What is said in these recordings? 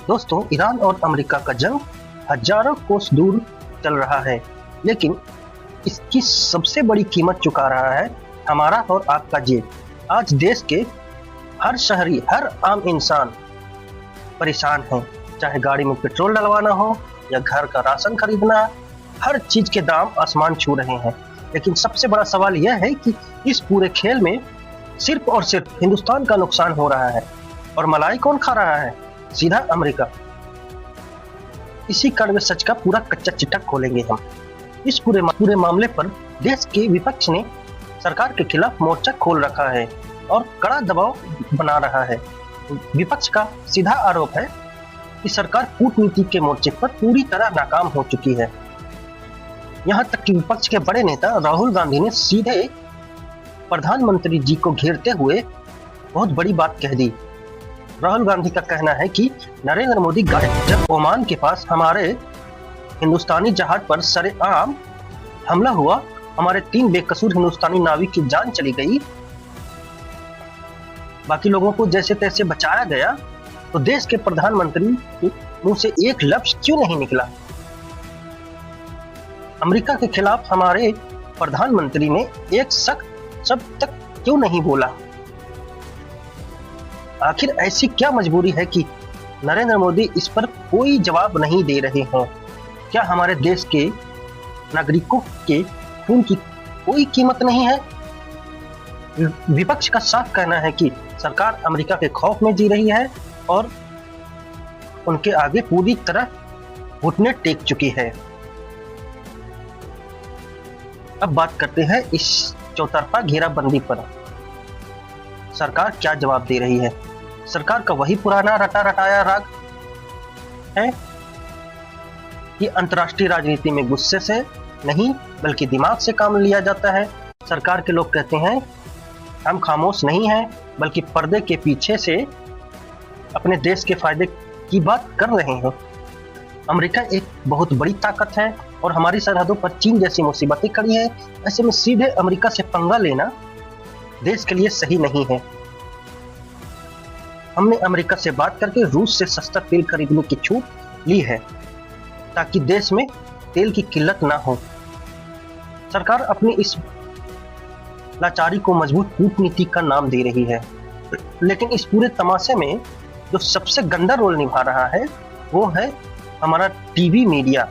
दोस्तों, ईरान और अमेरिका का जंग हजारों कोस दूर चल रहा है, लेकिन इसकी सबसे बड़ी कीमत चुका रहा है हमारा और आपका जेब। आज देश के हर शहरी, हर आम इंसान परेशान है, चाहे गाड़ी में पेट्रोल डलवाना हो या घर का राशन खरीदना, हर चीज के दाम आसमान छू रहे हैं। लेकिन सबसे बड़ा सवाल यह है कि इस पूरे खेल में सिर्फ और सिर्फ हिंदुस्तान का नुकसान हो रहा है और मलाई कौन खा रहा है? सीधा अमेरिका। इसी कड़वे सच का पूरा कच्चा चिट्ठा खोलेंगे हम। इस पूरे मामले पर देश के विपक्ष ने सरकार के खिलाफ मोर्चा खोल रखा है और कड़ा दबाव बना रहा है। विपक्ष का सीधा आरोप है कि सरकार कूटनीति के मोर्चे पर पूरी तरह नाकाम हो चुकी है। यहां तक कि विपक्ष के बड़े नेता राहुल गांधी ने सीधे प्रधानमंत्री जी को घेरते हुए बहुत बड़ी बात कह दी। राहुल गांधी का कहना है कि नरेंद्र मोदी गायब। जब ओमान के पास हमारे हिंदुस्तानी जहाज पर सरेआम हमला हुआ, हमारे 3 बेकसूर हिंदुस्तानी नाविक की जान चली गई, बाकी लोगों को जैसे तैसे बचाया गया, तो देश के प्रधानमंत्री के मुंह से एक लफ्ज क्यों नहीं निकला? अमेरिका के खिलाफ हमारे प्रधानमंत्री ने एक सख्त शब्द तक क्यों नहीं बोला? आखिर ऐसी क्या मजबूरी है कि नरेंद्र मोदी इस पर कोई जवाब नहीं दे रहे हैं? क्या हमारे देश के नागरिकों के खून की कोई कीमत नहीं है? विपक्ष का साफ कहना है कि सरकार अमेरिका के खौफ में जी रही है और उनके आगे पूरी तरह घुटने टेक चुकी है। अब बात करते हैं इस चौतरफा घेराबंदी पर। सरकार क्या जवाब दे रही है? सरकार का वही पुराना रटा रटाया राग है कि अंतर्राष्ट्रीय राजनीति में गुस्से से नहीं बल्कि दिमाग से काम लिया जाता है। सरकार के लोग कहते हैं हम खामोश नहीं हैं, बल्कि पर्दे के पीछे से अपने देश के फायदे की बात कर रहे हैं। अमेरिका एक बहुत बड़ी ताकत है और हमारी सरहदों पर चीन जैसी मुसीबतें खड़ी है। ऐसे में सीधे अमेरिका से पंगा लेना देश के लिए सही नहीं है। हमने अमेरिका से बात करके रूस से सस्ता तेल खरीदने की छूट ली है ताकि देश में तेल की किल्लत ना हो। सरकार अपनी इस लाचारी को मजबूत कूटनीति का नाम दे रही है, लेकिन इस पूरे तमाशे में जो सबसे गंदा रोल निभा रहा है वो है हमारा टीवी मीडिया।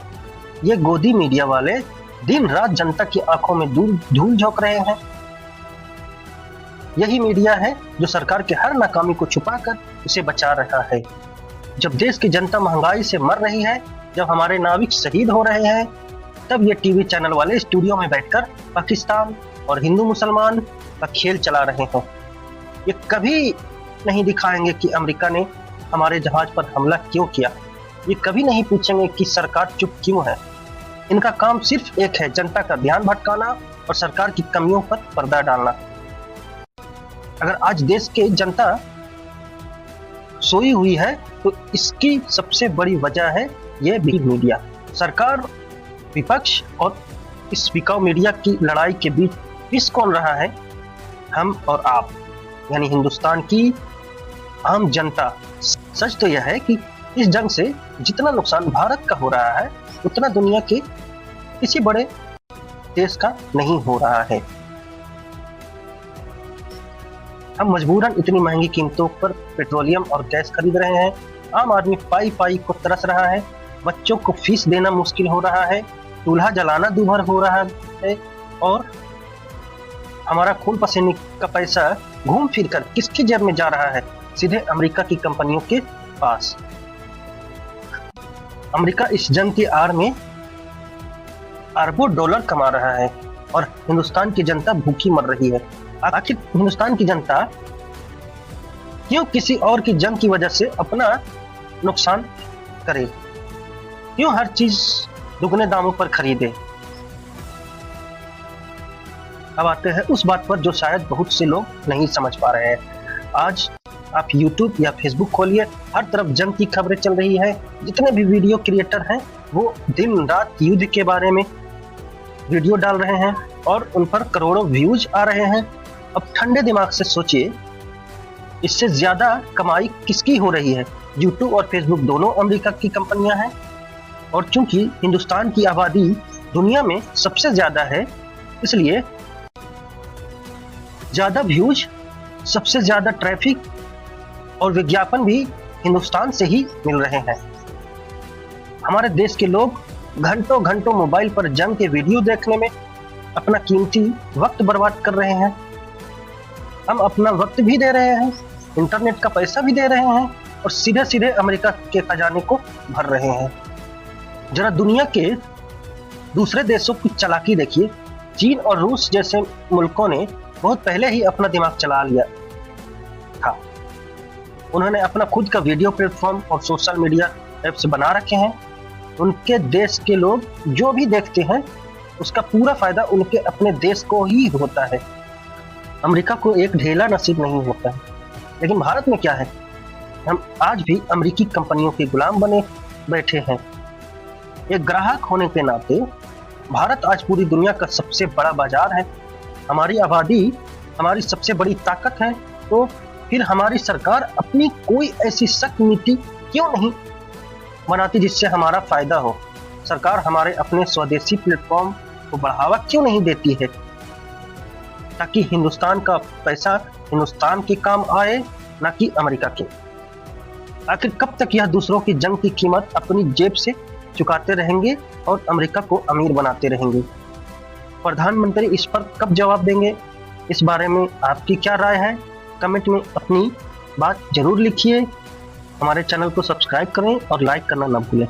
ये गोदी मीडिया वाले दिन रात जनता की आंखों में धूल झोंक रहे हैं। यही मीडिया है जो सरकार के हर नाकामी को छुपाकर उसे बचा रहा है। जब देश की जनता महंगाई से मर रही है, जब हमारे नाविक शहीद हो रहे हैं, तब ये टीवी चैनल वाले स्टूडियो में बैठकर पाकिस्तान और हिंदू मुसलमान का खेल चला रहे हैं। ये कभी नहीं दिखाएंगे कि अमेरिका ने हमारे जहाज पर हमला क्यों किया। ये कभी नहीं पूछेंगे कि सरकार चुप क्यों है। इनका काम सिर्फ एक है, जनता का ध्यान भटकाना और सरकार की कमियों पर पर्दा डालना। अगर आज देश की जनता सोई हुई है तो इसकी सबसे बड़ी वजह है ये मीडिया। सरकार, विपक्ष और इस बिकाऊ मीडिया की लड़ाई के बीच पिस कौन रहा है? हम और आप, यानी हिंदुस्तान की आम जनता। सच तो यह है कि इस जंग से जितना नुकसान भारत का हो रहा है उतना दुनिया के किसी बड़े देश का नहीं हो रहा है। हम मजबूरन इतनी महंगी कीमतों पर पेट्रोलियम और गैस खरीद रहे हैं। आम आदमी पाई पाई को तरस रहा है। बच्चों को फीस देना मुश्किल हो रहा है। चूल्हा जलाना दूभर हो रहा है और हमारा खून पसीने का पैसा घूम फिर कर किसकी जेब में जा रहा है? सीधे अमेरिका की कंपनियों के पास। अमेरिका इस जंग की आड़ में अरबों डॉलर कमा रहा है और हिंदुस्तान की जनता भूखी मर रही है। आखिर हिंदुस्तान की जनता क्यों किसी और की जंग की वजह से अपना नुकसान करे? क्यों हर चीज दुगने दामों पर खरीदे? अब आते हैं उस बात पर जो शायद बहुत से लोग नहीं समझ पा रहे हैं। आज आप YouTube या Facebook खोलिए, हर तरफ जंग की खबरें चल रही है। जितने भी वीडियो क्रिएटर हैं वो दिन रात युद्ध के बारे में वीडियो डाल रहे हैं और उन पर करोड़ों व्यूज आ रहे हैं। अब ठंडे दिमाग से सोचिए, इससे ज्यादा कमाई किसकी हो रही है? यूट्यूब और फेसबुक दोनों अमेरिका की कंपनियां हैं। और चूंकि हिंदुस्तान की आबादी दुनिया में सबसे ज्यादा है, इसलिए ज्यादा व्यूज, सबसे ज्यादा ट्रैफिक और विज्ञापन भी हिंदुस्तान से ही मिल रहे हैं। हमारे देश के लोग घंटों घंटों मोबाइल पर जंग के वीडियो देखने में अपना कीमती वक्त बर्बाद कर रहे हैं। हम अपना वक्त भी दे रहे हैं, इंटरनेट का पैसा भी दे रहे हैं और सीधे सीधे अमेरिका के खजाने को भर रहे हैं। जरा दुनिया के दूसरे देशों की चालाकी देखिए। चीन और रूस जैसे मुल्कों ने बहुत पहले ही अपना दिमाग चला लिया था। उन्होंने अपना खुद का वीडियो प्लेटफॉर्म और सोशल मीडिया ऐप्स बना रखे हैं। उनके देश के लोग जो भी देखते हैं उसका पूरा फायदा उनके अपने देश को ही होता है। अमेरिका को एक ढेला नसीब नहीं होता है। लेकिन भारत में क्या है, हम आज भी अमेरिकी कंपनियों के गुलाम बने बैठे हैं। एक ग्राहक होने के नाते भारत आज पूरी दुनिया का सबसे बड़ा बाजार है। हमारी आबादी हमारी सबसे बड़ी ताकत है, तो फिर हमारी सरकार अपनी कोई ऐसी सख्त नीति क्यों नहीं बनाती जिससे हमारा फायदा हो? सरकार हमारे अपने स्वदेशी प्लेटफॉर्म को बढ़ावा क्यों नहीं देती है, ताकि हिंदुस्तान का पैसा हिंदुस्तान के काम आए, ना कि अमेरिका के? आखिर कब तक यह दूसरों की जंग की कीमत अपनी जेब से चुकाते रहेंगे और अमेरिका को अमीर बनाते रहेंगे? प्रधानमंत्री इस पर कब जवाब देंगे? इस बारे में आपकी क्या राय है? कमेंट में अपनी बात जरूर लिखिए। हमारे चैनल को सब्सक्राइब करें और लाइक करना ना भूलें।